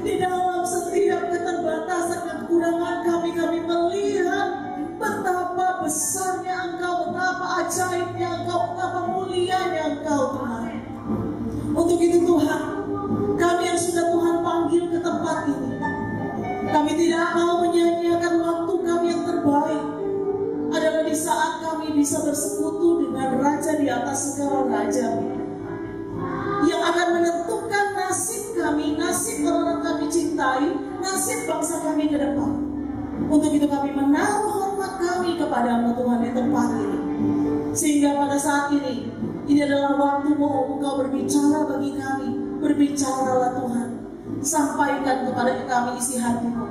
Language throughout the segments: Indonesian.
Di dalam setiap keterbatasan dan kekurangan kami melihat betapa besarnya Engkau, betapa ajaibnya Engkau, betapa mulianya Engkau Tuhan. Untuk itu Tuhan, kami yang sudah Tuhan panggil ke tempat ini, kami tidak mau menyanyiakan waktu kami yang terbaik adalah di saat kami bisa bersekutu dengan Raja di atas segala raja, yang akan menentukan nasib kami, nasib orang kami cintai, nasib bangsa kami ke depan. Untuk itu kami menaruh hormat kami kepada Tuhan di tempat ini, sehingga pada saat ini adalah waktu-Mu Engkau berbicara bagi kami. Berbicaralah Tuhan, sampaikan kepada kami isi hati-Mu,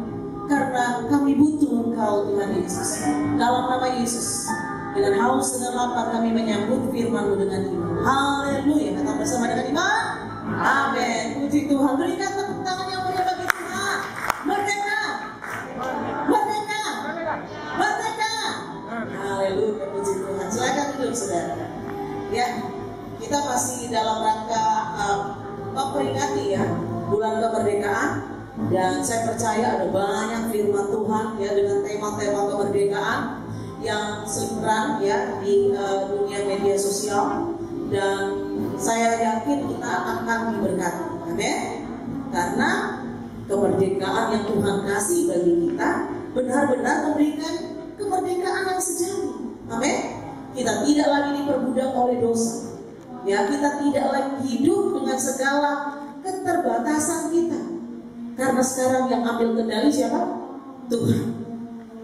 karena kami butuh Engkau Tuhan Yesus. Dalam nama Yesus, dengan haus dan lapar kami menyambut firman-Mu dengan iman. Haleluya. Kata bersama dengan iman. Amin. Puji Tuhan. Berikan tepuk tangan yang meriah bagi Tuhan. Merdeka, merdeka, merdeka. Haleluya. Puji Tuhan. Silakan duduk saudara. Ya, kita masih dalam rangka memperingati ya bulan kemerdekaan, dan saya percaya ada banyak firman Tuhan ya dengan tema-tema kemerdekaan yang seliweran ya di dunia media sosial, dan saya yakin kita akan diberkati. Amin. Karena kemerdekaan yang Tuhan kasih bagi kita benar-benar memberikan kemerdekaan yang sejati. Amin. Kita tidak lagi diperbudak oleh dosa. Ya, kita tidak lagi hidup dengan segala keterbatasan kita. Karena sekarang yang ambil kendali siapa? Tuhan.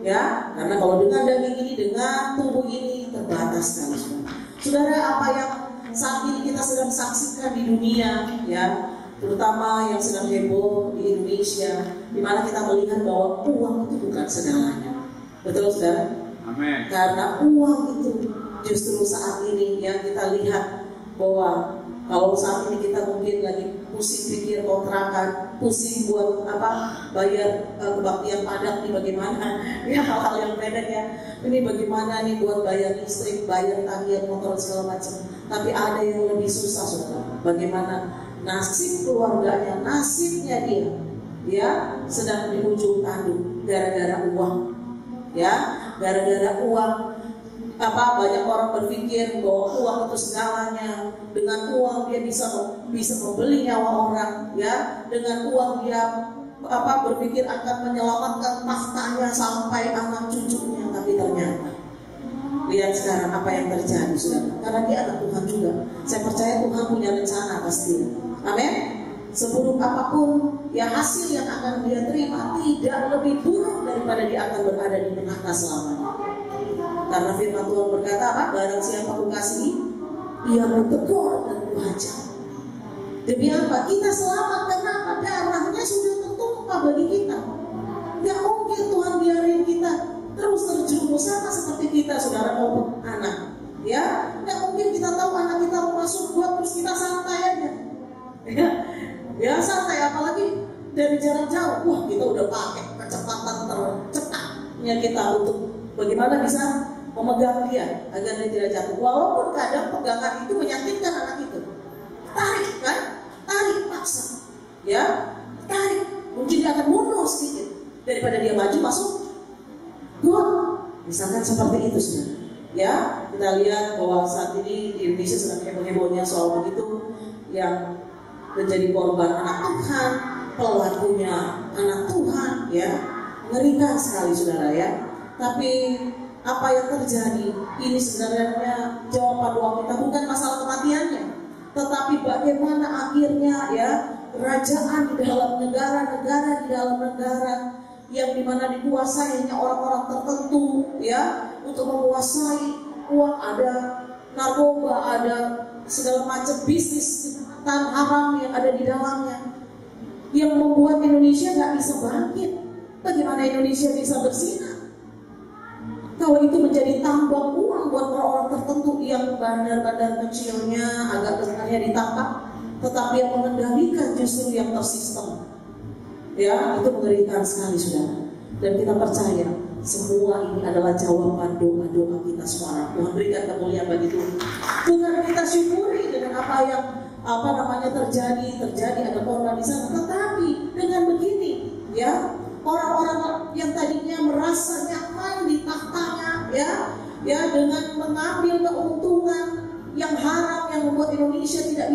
Ya, karena kalau dengan daging ini, dengan tubuh ini terbatas sekali. Saudara, apa yang saat ini kita sedang saksikan di dunia, ya, terutama yang sedang heboh di Indonesia, di mana kita melihat bahwa uang itu bukan segalanya. Betul, saudara? Amin. Karena uang itu justru saat ini yang kita lihat bahwa kalau saat ini kita mungkin lagi pusing pikir kontrakan, pusing buat bayar kebaktian padat nih bagaimana, ya hal-hal yang pendek ya. Ini bagaimana nih buat bayar listrik, bayar tagihan motor segala macam. Tapi ada yang lebih susah, saudara. Bagaimana nasib keluarganya, nasibnya dia, ya sedang di ujung tanduk gara-gara uang, ya gara-gara uang. Banyak orang berpikir bahwa uang itu segalanya. Dengan uang dia bisa membeli nyawa orang, ya. Dengan uang dia berpikir akan menyelamatkan tahtanya sampai anak cucunya. Tapi ternyata lihat sekarang apa yang terjadi, saudara. Karena dia anak Tuhan juga. Saya percaya Tuhan punya rencana pasti. Amin. Seburuk apapun ya hasil yang akan dia terima tidak lebih buruk daripada dia akan berada di neraka selamanya. Karena firman Tuhan berkata apa? Barang siapa ku kasihi, ia bertegur dan kuhajar. Demi apa? Kita selamat karena darahnya sudah tertumpah bagi kita. Gak mungkin Tuhan biarin kita terus terjerumus sama seperti kita, saudara maupun anak. Ya, gak mungkin kita tahu anak kita mau masuk buat terus kita santai aja. Ya santai, apalagi dari jarak jauh. Wah, kita udah pakai kecepatan tercepatnya kita untuk bagaimana bisa memegang dia agar dia tidak jatuh. Walaupun kadang pegangan itu menyakitkan anak itu. Tarik kan? Tarik paksa. Ya, tarik. Mungkin dia akan mundur sedikit daripada dia maju masuk gol. Misalkan seperti itu, saudara. Ya, kita lihat bahwa saat ini di Indonesia sedang heboh-hebohnya soal begitu, yang menjadi korban anak Tuhan, pelakunya anak Tuhan, ya. Mengerikan sekali, saudara ya. Tapi apa yang terjadi ini sebenarnya jawaban doa kita bukan masalah kematiannya, tetapi bagaimana akhirnya ya kerajaan di dalam negara-negara di dalam negara yang dimana dikuasainya orang-orang tertentu ya untuk menguasai uang, ada narkoba, ada segala macam bisnis tan haram yang ada di dalamnya yang membuat Indonesia nggak bisa bangkit. Bagaimana Indonesia bisa bersinar kalau itu menjadi tambang uang buat orang-orang tertentu yang bandar-bandar kecilnya agak besarnya ditangkap, tetapi yang mengendalikan justru yang tersistem. Ya, itu mengerikan sekali, saudara. Dan kita percaya semua ini adalah jawaban doa-doa kita semua. Tuhan berikan kemuliaan bagi Tuhan. Bukan kita syukuri dengan apa yang terjadi ada korban di sana, tetapi dengan begitu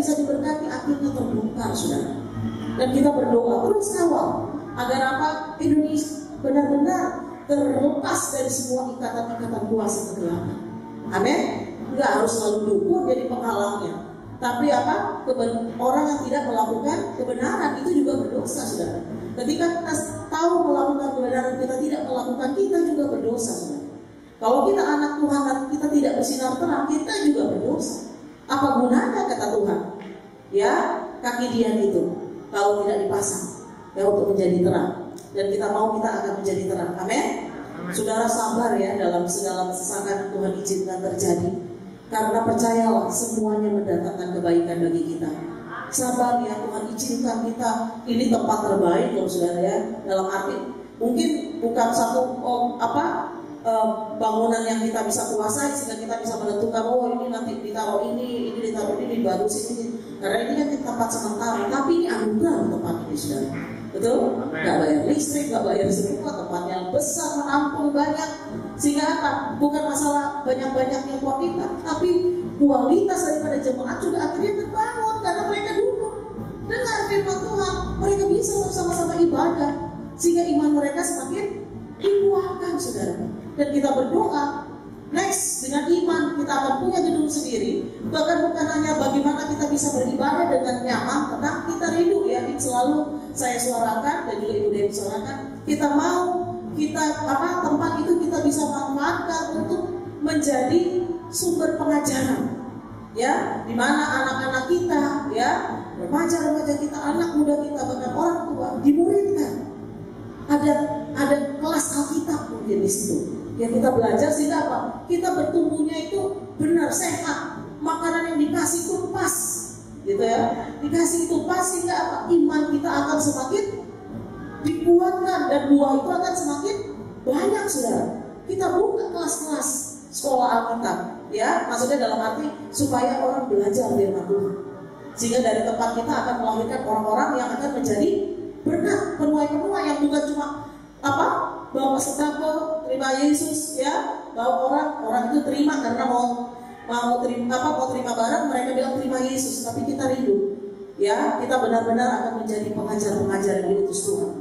bisa diberkati akhirnya terbongkar, saudara. Dan kita berdoa terus kawal agar apa? Indonesia benar-benar terlepas dari semua ikatan-ikatan kuasa kegelapan. Amin. Enggak harus selalu dukun jadi penghalangnya. Tapi apa? Orang yang tidak melakukan kebenaran itu juga berdosa, saudara. Ketika kita tahu melakukan kebenaran, kita tidak melakukan, kita juga berdosa, saudara. Kalau kita anak Tuhan dan kita tidak bersinar terang, kita juga berdosa. Apa gunanya kata Tuhan? Ya, kaki Dian itu kalau tidak dipasang ya untuk menjadi terang. Dan kita mau kita akan menjadi terang. Amin. Saudara sabar ya dalam segala kesesakan Tuhan izinkan terjadi. Karena percayalah semuanya mendatangkan kebaikan bagi kita. Sabar ya, Tuhan izinkan kita. Ini tempat terbaik loh saudara ya. Dalam arti mungkin bukan satu bangunan yang kita bisa kuasai sehingga kita bisa menentukan ini nanti ditaruh ini ditaruh ini bagus ini. Karena ini kan tempat sementara. Tapi ini anugerah tempat ini saudara. Betul? Gak bayar listrik, gak bayar semua. Tempatnya besar, menampung banyak. Sehingga apa? Bukan masalah banyak-banyaknya uang kita, tapi kualitas daripada jemaat juga akhirnya terbangun karena mereka duduk dengar firman Tuhan. Mereka bisa bersama-sama ibadah sehingga iman mereka semakin dikuatkan, saudara. Dan kita berdoa next dengan iman kita akan punya gedung sendiri. Bahkan bukan hanya bagaimana kita bisa beribadah dengan nyaman, tenang, kita rindu ya. Ini selalu saya suarakan dan juga Ibu Dewi suarakan. Kita mau tempat itu kita bisa manfaatkan untuk menjadi sumber pengajaran, ya, di mana anak-anak kita, ya, remaja-remaja kita, anak muda kita, bahkan orang tua dimuridkan. Ada kelas Alkitab mungkin di situ. Yang kita belajar sehingga apa? Kita bertumbuhnya itu benar sehat. Makanan yang dikasih itu pas, gitu ya. Dikasih itu pas sehingga apa? Iman kita akan semakin dikuatkan dan buah itu akan semakin banyak, saudara. Kita buka kelas-kelas sekolah Alkitab, ya, maksudnya dalam arti supaya orang belajar firman Tuhan. Sehingga dari tempat kita akan melahirkan orang-orang yang akan menjadi berkat, penuai-penuai yang bukan cuma bawa sembako, terima Yesus, ya, bawa orang itu terima karena mau terima barang, mereka bilang terima Yesus, tapi kita rindu, ya, kita benar-benar akan menjadi pengajar-pengajar yang diutus Tuhan.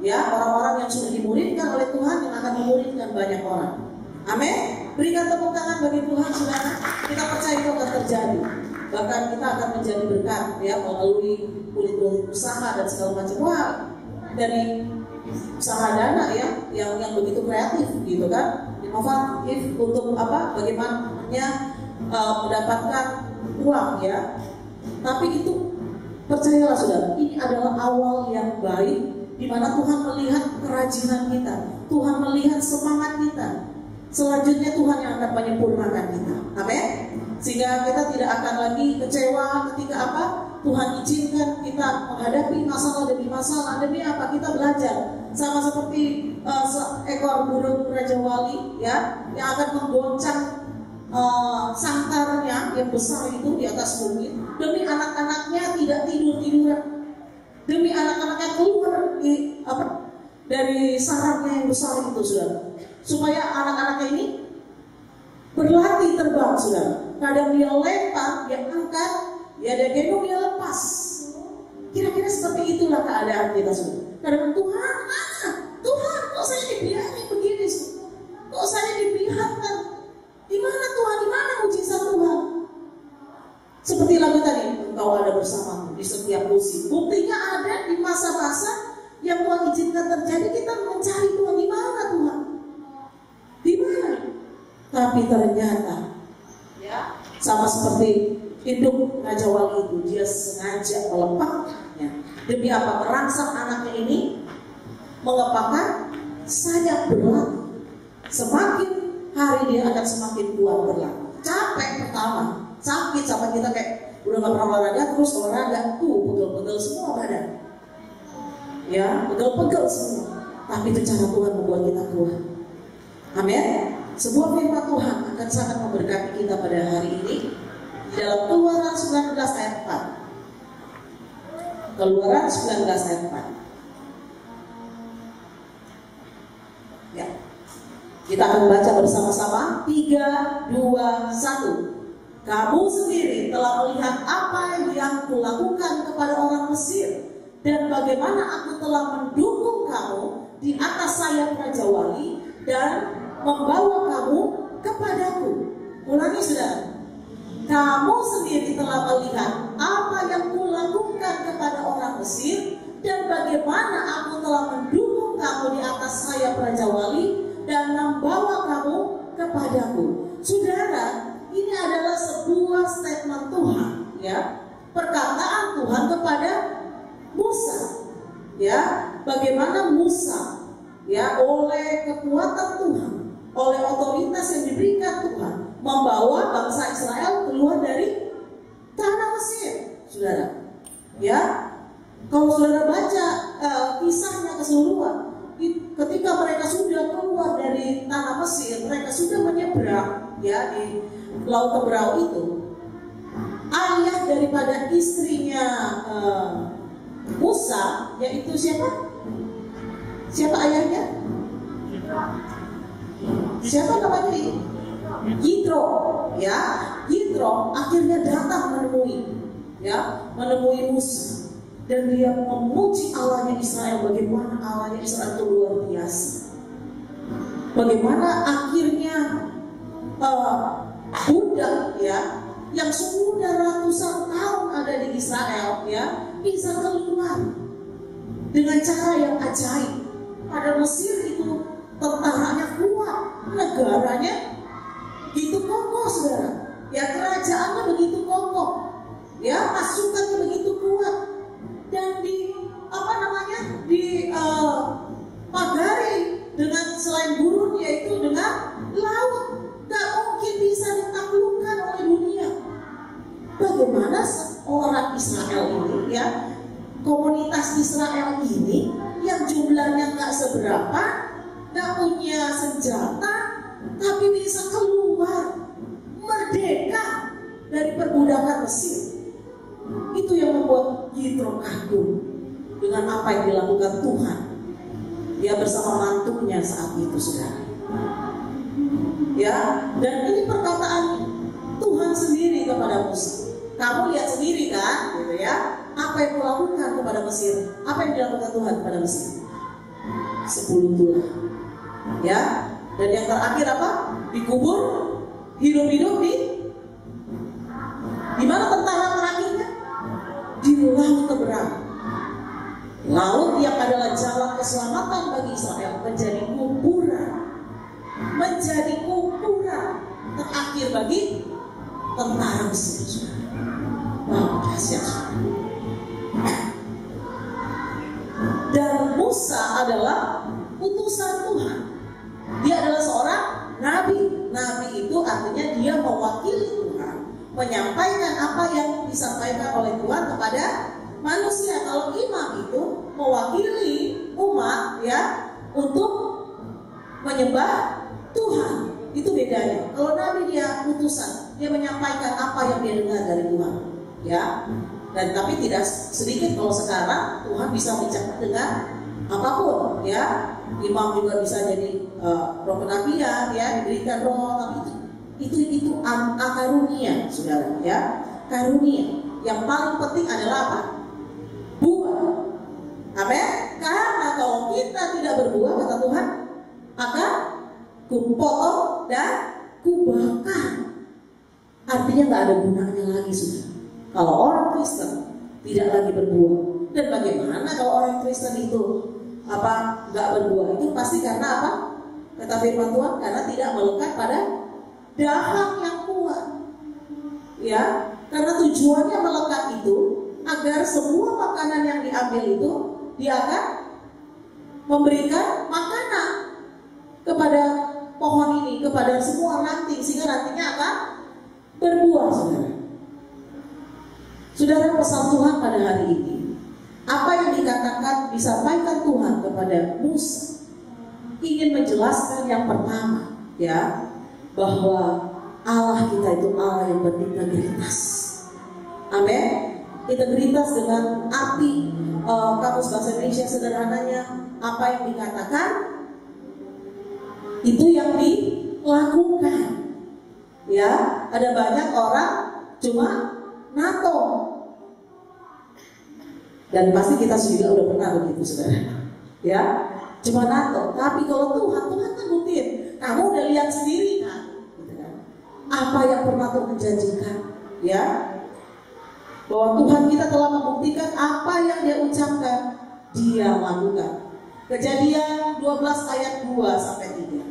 Ya, orang-orang yang sudah dimuridkan oleh Tuhan yang akan memuridkan banyak orang. Amin. Berikan tepuk tangan bagi Tuhan, saudara. Kita percaya itu akan terjadi. Bahkan kita akan menjadi berkat, ya, melalui unit-unit usaha dan segala macam. Wah, dari usaha dana ya, yang begitu kreatif, gitu kan, inovatif untuk bagaimana mendapatkan uang, ya. Tapi itu percayalah, saudara, ini adalah awal yang baik. Di mana Tuhan melihat kerajinan kita, Tuhan melihat semangat kita. Selanjutnya Tuhan yang akan menyempurnakan kita. Amin. Sehingga kita tidak akan lagi kecewa ketika Tuhan izinkan kita menghadapi masalah demi masalah. Demi apa? Kita belajar. Sama seperti seekor burung Raja Wali, ya, yang akan menggoncang sangkarnya yang besar itu di atas bumi. Demi anak-anaknya tidak tidur-tiduran. Demi anak-anaknya keluar dari sarangnya yang besar itu, saudara. Supaya anak-anaknya ini berlatih terbang, saudara. Kadang dia lempar, dia angkat, ya dia gendong, dia lepas. Kira-kira seperti itulah keadaan kita, saudara. Kadang Tuhan, kok saya dibiarkan begini? Kok saya dibiarkan? Di mana Tuhan? Di mana mujizat Tuhan? Seperti lagu tadi, Engkau ada bersamaku di setiap musim. Buktinya ada di masa-masa yang Tuhan izinkan terjadi. Kita mencari Tuhan, di mana Tuhan? Di mana? Tapi ternyata, ya, sama seperti induk Raja Wali itu, dia sengaja melepasnya. Demi apa? Merangsang anaknya ini mengepakkan sayap berlatih. Semakin hari dia akan semakin kuat berlatih. Capek pertama, sakit sama kita kayak udah gak pernah olahraga, terus olahraga pegel-pegel semua badan, ya, pegel-pegel semua. Tapi itu cara Tuhan membuat kita kuat. Amin. Sebuah firman Tuhan akan sangat memberkati kita pada hari ini di dalam Keluaran 19 ayat 4. Keluaran 19 ayat 4. Ya. Kita akan baca bersama-sama. 3, 2, 1. kamu sendiri telah melihat apa yang kulakukan kepada orang Mesir, dan bagaimana aku telah mendukung kamu di atas sayap Raja Wali dan membawa kamu kepadaku. Ulangi saudara. Kamu sendiri telah melihat apa yang kulakukan kepada orang Mesir, dan bagaimana aku telah mendukung kamu di atas sayap Raja Wali dan membawa kamu kepadaku. Saudara, ini adalah sebuah statement Tuhan, ya, perkataan Tuhan kepada Musa, ya, bagaimana Musa, ya, oleh kekuatan Tuhan, oleh otoritas yang diberikan Tuhan, membawa bangsa Israel keluar dari tanah Mesir, saudara. Ya, kalau saudara baca kisahnya keseluruhan, ketika mereka sudah keluar dari tanah Mesir, mereka sudah menyeberang, ya, di Laut Teberau itu. Ayah daripada istrinya Musa, yaitu siapa? Siapa ayahnya? Siapa namanya? Yitro, ya. Yitro akhirnya datang menemui Musa, dan dia memuji Allahnya Israel. Bagaimana Allahnya Israel itu luar biasa. Bagaimana akhirnya budak, ya, yang sudah ratusan tahun ada di Israel, ya, bisa keluar dengan cara yang ajaib. Pada Mesir itu tentaranya kuat, negaranya itu kokoh, saudara. Ya, kerajaannya begitu kokoh, ya, pasukannya begitu kuat, dan pagari dengan selain gurun, yaitu dengan laut. Gak mungkin bisa ditaklukkan oleh dunia. Bagaimana orang Israel ini, ya, komunitas Israel ini yang jumlahnya gak seberapa, gak punya senjata, tapi bisa keluar merdeka dari perbudakan Mesir. Itu yang membuat Yitro kagum dengan apa yang dilakukan Tuhan. Dia bersama mantunya saat itu, saudara. Ya, dan ini perkataan Tuhan sendiri kepada Musa. Kamu lihat sendiri kan, gitu ya, apa yang kulakukan kepada Mesir. Apa yang dilakukan Tuhan kepada Mesir? 10 tulah. Ya, dan yang terakhir apa? Dikubur hidup-hidup di mana tentara terakhirnya? Di Laut Teberau. Laut yang adalah jalan keselamatan bagi Israel menjadi kuburan terakhir bagi tentara Mesir. Wow, dahsyat. Dan Musa adalah utusan Tuhan. Dia adalah seorang nabi. Nabi itu artinya dia mewakili Tuhan, menyampaikan apa yang disampaikan oleh Tuhan kepada manusia. Kalau imam itu mewakili umat, ya, untuk menyembah Tuhan. Itu bedanya. Kalau nabi dia utusan, dia menyampaikan apa yang dia dengar dari Tuhan, ya. Dan tapi tidak sedikit kalau sekarang Tuhan bisa bicara dengan apapun, ya. Imam juga bisa jadi roh kenabian, ya, diberikan roh, tapi itu karunia, saudara, ya. Karunia. Yang paling penting adalah apa? Buah. Amin. Karena kalau kita tidak berbuah, kata Tuhan, akan kupotong dan kubakar. Artinya nggak ada gunanya lagi, saudara. Kalau orang Kristen tidak lagi berbuah. Dan bagaimana kalau orang Kristen itu nggak berbuah? Itu pasti karena apa? Kata firman Tuhan, karena tidak melekat pada dahan yang kuat. Ya, karena tujuannya melekat itu agar semua makanan yang diambil itu dia akan memberikan makanan kepada pohon ini, kepada semua ranting, sehingga rantingnya akan berbuah, saudara. Saudara, pesan Tuhan pada hari ini, apa yang dikatakan disampaikan Tuhan kepada Musa, ingin menjelaskan yang pertama, ya, bahwa Allah kita itu Allah yang berintegritas. Amin. Integritas dengan arti kamus bahasa Indonesia sederhananya, apa yang dikatakan itu yang dilakukan. Ya, ada banyak orang cuma NATO. Dan pasti kita juga udah pernah begitu, saudara. Ya, cuma NATO. Tapi kalau Tuhan kan buktiin. Kamu udah lihat sendiri kan? Apa yang pernah Tuhan janjikan? Ya, bahwa Tuhan kita telah membuktikan apa yang Dia ucapkan, Dia lakukan. Kejadian 12 ayat 2 sampai 3.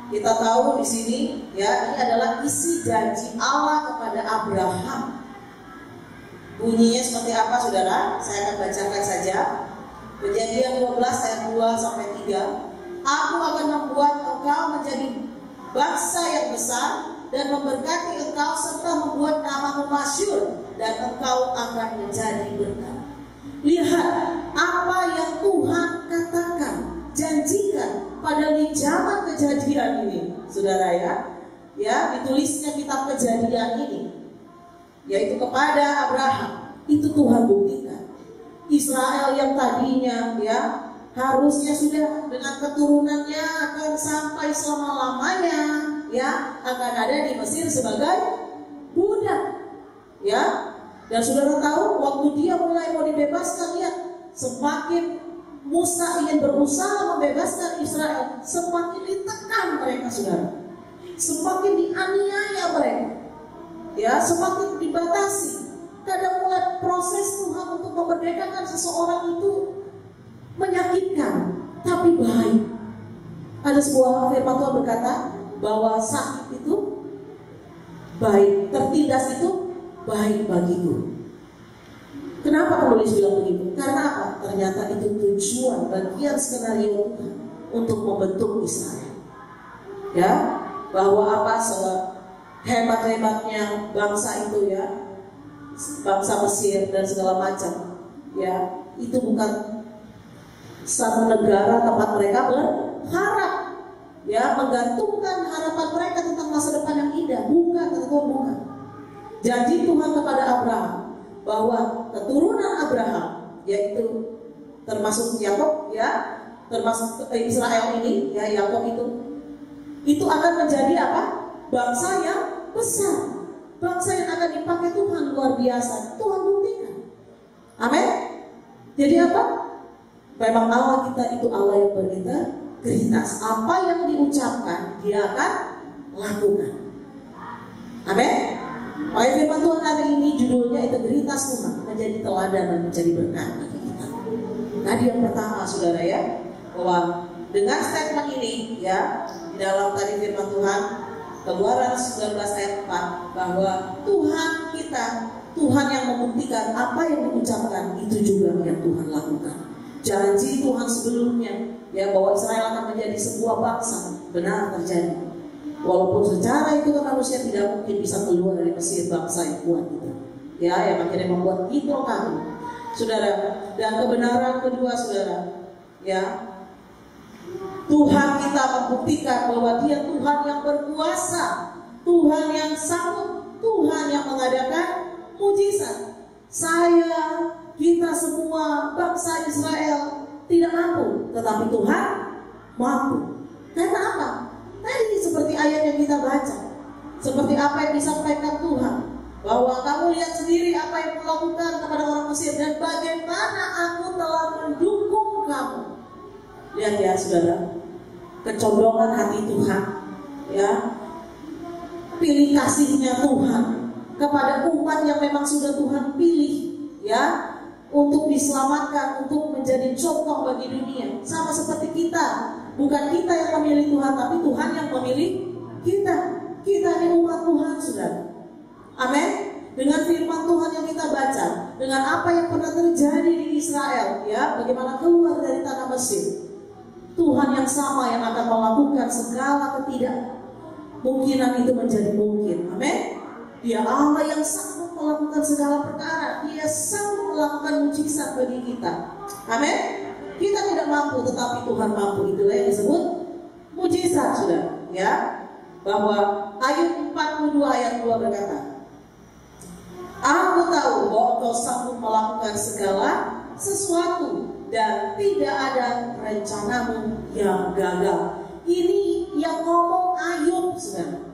Kita tahu di sini, ya, ini adalah isi janji Allah kepada Abraham. Bunyinya seperti apa, saudara? Saya akan bacakan saja. Kejadian 12 ayat 2 sampai 3. Aku akan membuat engkau menjadi bangsa yang besar dan memberkati engkau serta membuat namamu masyhur dan engkau akan menjadi berkat. Lihat apa yang Tuhan katakan, janjikan pada di zaman kejadian ini, saudara, ya, ditulisnya kitab Kejadian ini, yaitu kepada Abraham. Itu Tuhan buktikan. Israel yang tadinya, ya, harusnya sudah dengan keturunannya akan sampai selama-lamanya, ya, akan ada di Mesir sebagai budak, ya. Dan saudara tahu, waktu dia mulai mau dibebaskan, lihat, semakin Musa ingin berusaha membebaskan Israel, semakin ditekan mereka, saudara. Semakin dianiaya mereka, ya, semakin dibatasi. Kadang mulai proses Tuhan untuk memerdekakan seseorang itu menyakitkan, tapi baik. Ada sebuah firman Tuhan berkata bahwa sakit itu baik, tertindas itu baik bagiku. Kenapa penulis bilang begitu? Karena apa? Ternyata itu tujuan, bagian skenario Tuhan untuk membentuk Israel. Ya, bahwa apa, hebat-hebatnya bangsa itu, ya, bangsa Mesir dan segala macam, ya, itu bukan satu negara tempat mereka berharap, ya, menggantungkan harapan mereka tentang masa depan yang indah. Bukan, bukan. Janji Tuhan kepada Abraham bahwa keturunan Abraham, yaitu termasuk Yakub, ya, termasuk Israel ini, ya, Yakub itu akan menjadi apa? Bangsa yang besar, bangsa yang akan dipakai Tuhan luar biasa. Tuhan buktikan. Amin. Jadi apa? Memang Allah kita itu Allah yang berintegritas. Apa yang diucapkan Dia akan lakukan. Amin. Ayat firman Tuhan hari ini judulnya integritas Tuhan, menjadi teladan dan menjadi berkat bagi kita. Tadi yang pertama, saudara, ya, bahwa dengan statement ini, ya, di dalam tadi firman Tuhan Keluaran 19 ayat 4, bahwa Tuhan kita, Tuhan yang membuktikan apa yang diucapkan, itu juga yang Tuhan lakukan. Janji Tuhan sebelumnya, ya, bahwa Israel akan menjadi sebuah bangsa, benar terjadi. Walaupun secara itu kan manusia tidak mungkin bisa keluar dari Mesir, bangsa yang kuat itu, ya, yang akhirnya membuat itu kami, saudara. Dan kebenaran kedua, saudara, ya, Tuhan kita membuktikan bahwa Dia Tuhan yang berkuasa, Tuhan yang sanggup, Tuhan yang mengadakan mujizat. Kita semua bangsa Israel tidak mampu, tetapi Tuhan mampu. Karena apa? Tadi seperti ayat yang kita baca, seperti apa yang disampaikan Tuhan, bahwa kamu lihat sendiri apa yang kulakukan kepada orang Mesir dan bagaimana aku telah mendukung kamu. Lihat, ya, saudara, kecondongan hati Tuhan, ya, pilih kasihnya Tuhan kepada umat yang memang sudah Tuhan pilih, ya, untuk diselamatkan, untuk menjadi contoh bagi dunia. Sama seperti kita, bukan kita yang memilih Tuhan, tapi Tuhan yang memilih kita. Kita ini umat Tuhan, saudara. Amin. Dengan firman Tuhan yang kita baca, dengan apa yang pernah terjadi di Israel, ya, bagaimana keluar dari tanah Mesir, Tuhan yang sama yang akan melakukan segala ketidakmungkinan itu menjadi mungkin. Amin. Dia Allah yang sanggup melakukan segala perkara. Dia sanggup melakukan mujizat bagi kita. Amin. Kita tidak mampu, tetapi Tuhan mampu. Itulah yang disebut mujizat, sudah, ya. Bahwa Ayub 42 ayat 2 berkata, Aku tahu bahwa Engkau sanggup melakukan segala sesuatu dan tidak ada rencanamu yang gagal. Ini yang ngomong Ayub, saudara.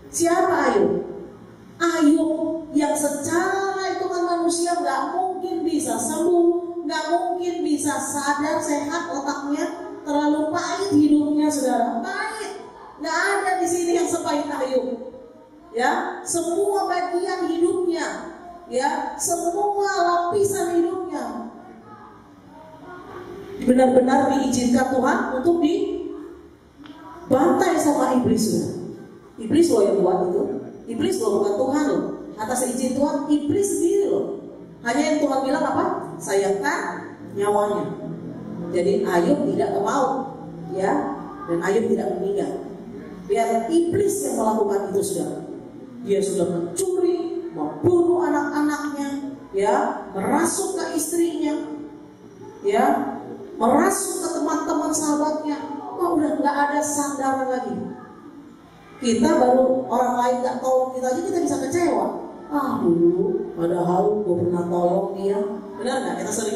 Siapa Ayub? Ayub yang secara hitungan manusia nggak mungkin bisa sembuh, nggak mungkin bisa sadar, sehat otaknya, terlalu pahit hidupnya, saudara. Pahit, nggak ada di sini yang sepahit Ayub. Ya, semua bagian hidupnya, ya, semua lapisan hidupnya benar-benar diizinkan Tuhan untuk dibantai sama iblis. Iblis loh yang buat itu. Iblis loh, bukan Tuhan loh. Atas izin Tuhan, iblis sendiri loh. Hanya yang Tuhan bilang apa? Sayangkan nyawanya. Jadi Ayub tidak ke maut, ya, dan Ayub tidak meninggal. Biar iblis yang melakukan itu, saudara. Dia sudah mencuri, membunuh anak-anaknya, ya, merasuk ke istrinya, ya, merasuk ke teman-teman sahabatnya. Wah, udah nggak ada sandaran lagi. Kita baru orang lain nggak tolong kita aja kita bisa kecewa. Dulu padahal gue pernah tolong dia. Benar nggak? Kita sering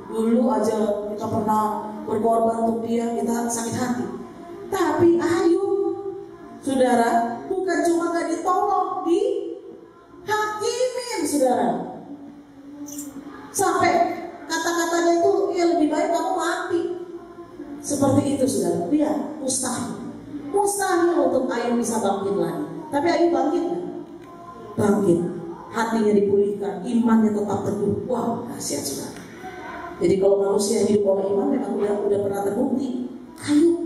dulu aja kita pernah berkorban untuk dia, kita sakit hati. Tapi Ayub, saudara, bukan cuma nggak ditolong, dihakimin, saudara. Sampai kata-katanya itu, ya lebih baik kamu mati. Seperti itu, saudara. Lihat, mustahil untuk Ayub bisa bangkit lagi. Tapi Ayub bangkit kan? Bangkit. Hatinya dipulihkan, imannya tetap teguh. Wow, dahsyat, saudara. Jadi kalau manusia hidup oleh iman memang udah pernah terbukti. Ayub.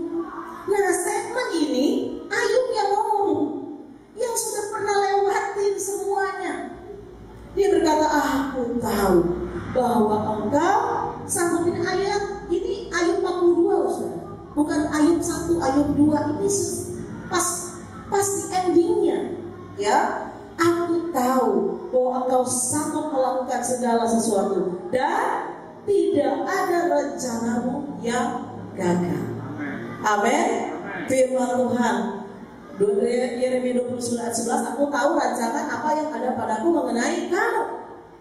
Nah, statement ini Ayub yang ngomong, yang sudah pernah lewatin semuanya. Dia berkata, aku tahu bahwa engkau sanggupin ayat. Ini Ayub 42 loh, saudara. Bukan Ayub 1, Ayub 2. Ini pas di endingnya, ya. Aku tahu bahwa engkau sanggup melakukan segala sesuatu dan tidak ada rencanamu yang gagal. Amin. Firman Tuhan Yeremia 29 ayat 11, aku tahu rancangan apa yang ada padaku mengenai kamu,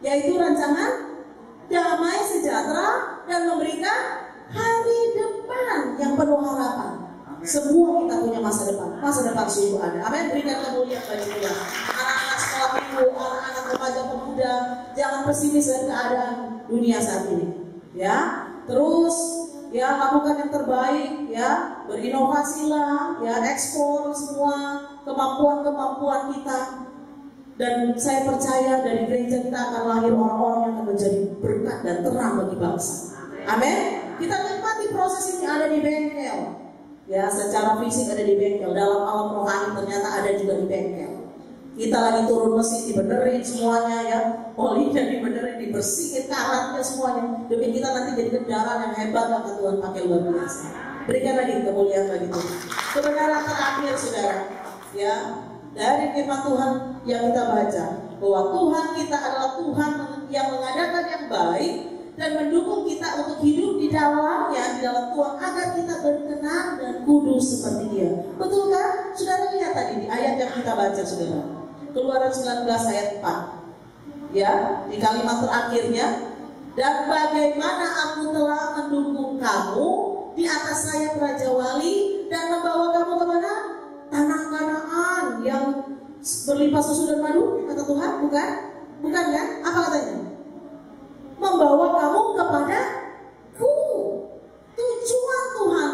yaitu rancangan damai sejahtera dan memberikan hari depan yang penuh harapan. Semua kita punya masa depan sungguh ada. Amin. Berikan kemuliaan bagi Tuhan. Anak-anak sekolah minggu, anak-anak remaja pemuda, jangan pesimis dengan keadaan dunia saat ini. Ya, terus ya lakukan yang terbaik, ya, berinovasilah, ya, ekspor semua kemampuan kita. Dan saya percaya dari gereja kita akan lahir orang-orang yang akan menjadi berkat dan terang bagi bangsa. Amin. Kita nikmati proses ini ada di bengkel. Ya, secara fisik ada di bengkel, dalam alam rohani ternyata ada juga di bengkel. Kita lagi turun mesin, dibenerin semuanya, ya, olinya dibenerin, dibersihin karatnya semuanya, demi kita nanti jadi kendaraan yang hebat yang Tuhan pakai luar biasa. Berikan lagi kemuliaan bagi Tuhan. Kebenaran terakhir, saudara, ya, dari firman Tuhan yang kita baca, bahwa Tuhan kita adalah Tuhan yang mengadakan yang baik dan mendukung kita untuk hidup di dalamnya, di dalam Tuhan, agar kita berkenan dan kudus seperti Dia. Betul kan? Saudara lihat tadi di ayat yang kita baca, saudara. Keluaran 19 ayat 4. Ya, di kalimat terakhirnya, dan bagaimana aku telah mendukung kamu di atas sayap Raja Wali dan membawa kamu kemana? Tanah Kanaan yang berlimpah susu dan madu, kata Tuhan. Bukan? Bukan kan? Apa katanya? Membawa kamu kepadaku. Tujuan Tuhan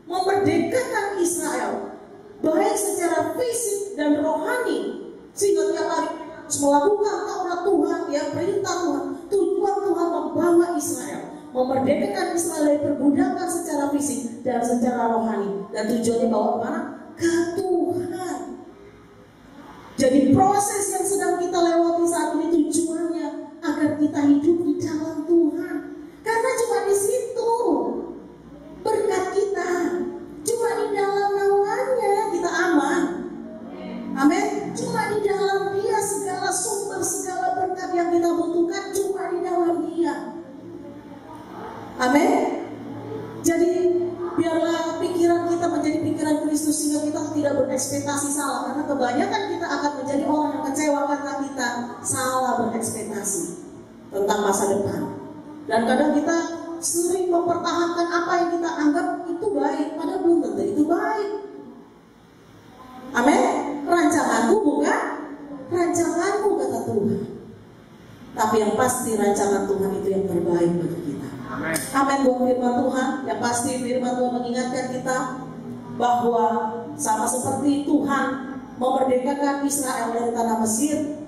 memerdekakan Israel, baik secara fisik dan rohani, sehingga tiap hari melakukan Taurat Tuhan, ya, perintah Tuhan. Tujuan Tuhan membawa Israel, memerdekakan Israel dari perbudakan secara fisik dan secara rohani. Dan tujuannya bawa kemana? Ke Tuhan. Jadi proses yang sedang kita lewati saat ini tujuannya agar kita hidup di dalam Tuhan. Karena cuma di situ berkat kita, cuma di dalam naungannya kita aman. Amin. Cuma di dalam Dia segala sumber, segala berkat yang kita butuhkan cuma di dalam Dia. Amin. Jadi biarlah pikiran kita menjadi pikiran Kristus, sehingga kita tidak berekspektasi salah. Karena kebanyakan kita akan menjadi orang yang kecewa karena kita salah berekspektasi tentang masa depan. Dan kadang kita sering mempertahankan apa yang kita anggap itu baik, padahal belum tentu itu baik. Amin. Rancangan Tapi yang pasti rancangan Tuhan itu yang terbaik bagi kita. Amin. Buat firman Tuhan, yang pasti firman Tuhan mengingatkan kita bahwa sama seperti Tuhan memerdekakan Israel dari tanah Mesir,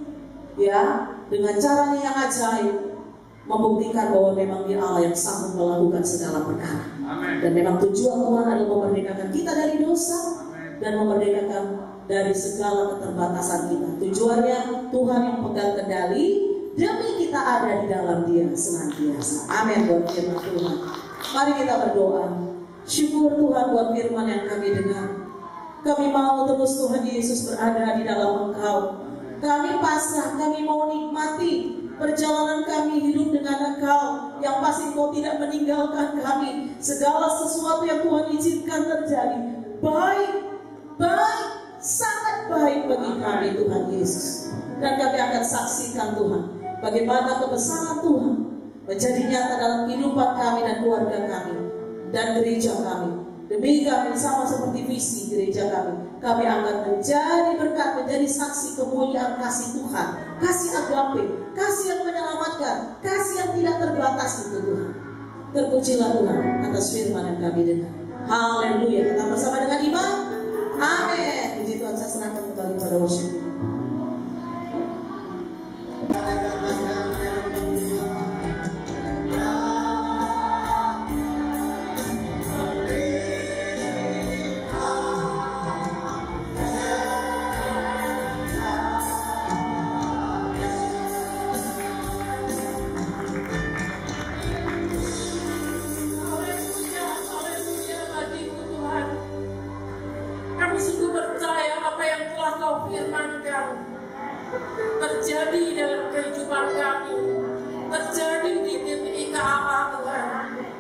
ya, dengan caranya yang ajaib, membuktikan bahwa memang Dia Allah yang sanggup melakukan segala perkara. Dan memang tujuan Tuhan adalah memerdekakan kita dari dosa dan memerdekakan dari segala keterbatasan kita. Tujuannya Tuhan yang pegang kendali demi kita ada di dalam Dia senantiasa. Amin buat firman Tuhan. Mari kita berdoa. Syukur Tuhan buat firman yang kami dengar. Kami mau terus Tuhan Yesus berada di dalam Engkau. Kami pasrah, kami mau nikmati perjalanan kami hidup dengan Engkau, yang pasti Engkau tidak meninggalkan kami. Segala sesuatu yang Tuhan izinkan terjadi baik, sangat baik bagi kami Tuhan Yesus. Dan kami akan saksikan Tuhan bagaimana kebesaran Tuhan menjadi nyata dalam kehidupan kami dan keluarga kami dan gereja kami. Demi kami sama seperti visi gereja kami akan menjadi berkat, menjadi saksi kemuliaan kasih Tuhan, kasih agape, kasih yang menyelamatkan, kasih yang tidak terbatas itu Tuhan. Terpujilah Tuhan atas firman yang kami dengar. Haleluya. Kita bersama dengan iman. Amin. Puji Tuhan, saya serahkan kembali pada worship. Terjadi dalam kehidupan kami, terjadi di IKAA Tuhan.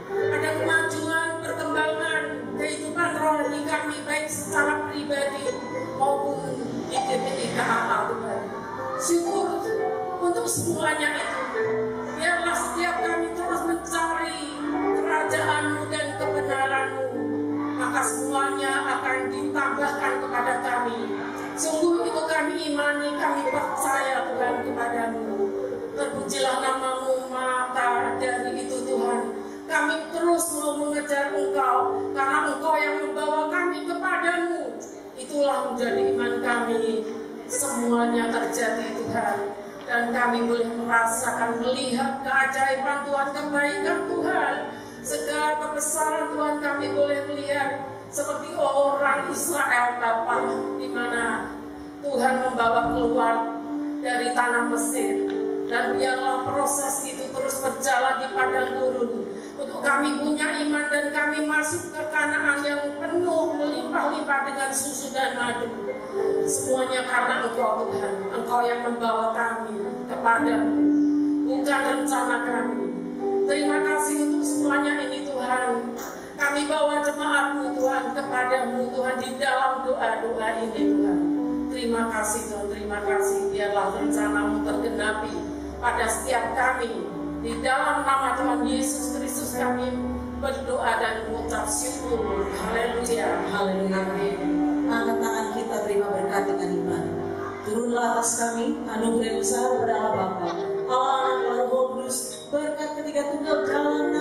Ada kemajuan, perkembangan kehidupan rohani kami, baik secara pribadi maupun di IKAA Tuhan. Syukur untuk semuanya itu. Biarlah setiap kami terus mencari kerajaan-Mu dan kebenaran-Mu, maka semuanya akan ditambahkan kepada kami. Sungguh itu kami imani, kami percaya Tuhan kepada-Mu. Terpujilah nama-Mu, maka dari itu Tuhan, kami terus mau mengejar Engkau, karena Engkau yang membawa kami kepada-Mu. Itulah menjadi iman kami. Semuanya terjadi Tuhan, dan kami boleh merasakan, melihat keajaiban Tuhan, kebaikan Tuhan, segala kebesaran Tuhan kami boleh melihat. Seperti orang Israel Bapa, di mana Tuhan membawa keluar dari tanah Mesir, dan biarlah proses itu terus berjalan di padang gurun untuk kami punya iman dan kami masuk ke Kanaan yang penuh melimpah-limpah dengan susu dan madu. Semuanya karena Engkau Tuhan, Engkau yang membawa kami kepada-Mu, bukan rencana kami. Terima kasih untuk semuanya ini Tuhan. Kami bawa jemaat-Mu Tuhan kepada-Mu Tuhan di dalam doa-doa ini Tuhan. Terima kasih Tuhan, terima kasih. Biarlah rencana-Mu tergenapi pada setiap kami. Di dalam nama Tuhan Yesus Kristus kami berdoa dan mengucap syukur. Haleluya, haleluya. Angkat tangan kita, terima berkat dengan iman. Turunlah atas kami anugerah besar pada Allah Bapa, Allah Anak, Allah Roh Kudus. Berkat ketiga tunggal jalan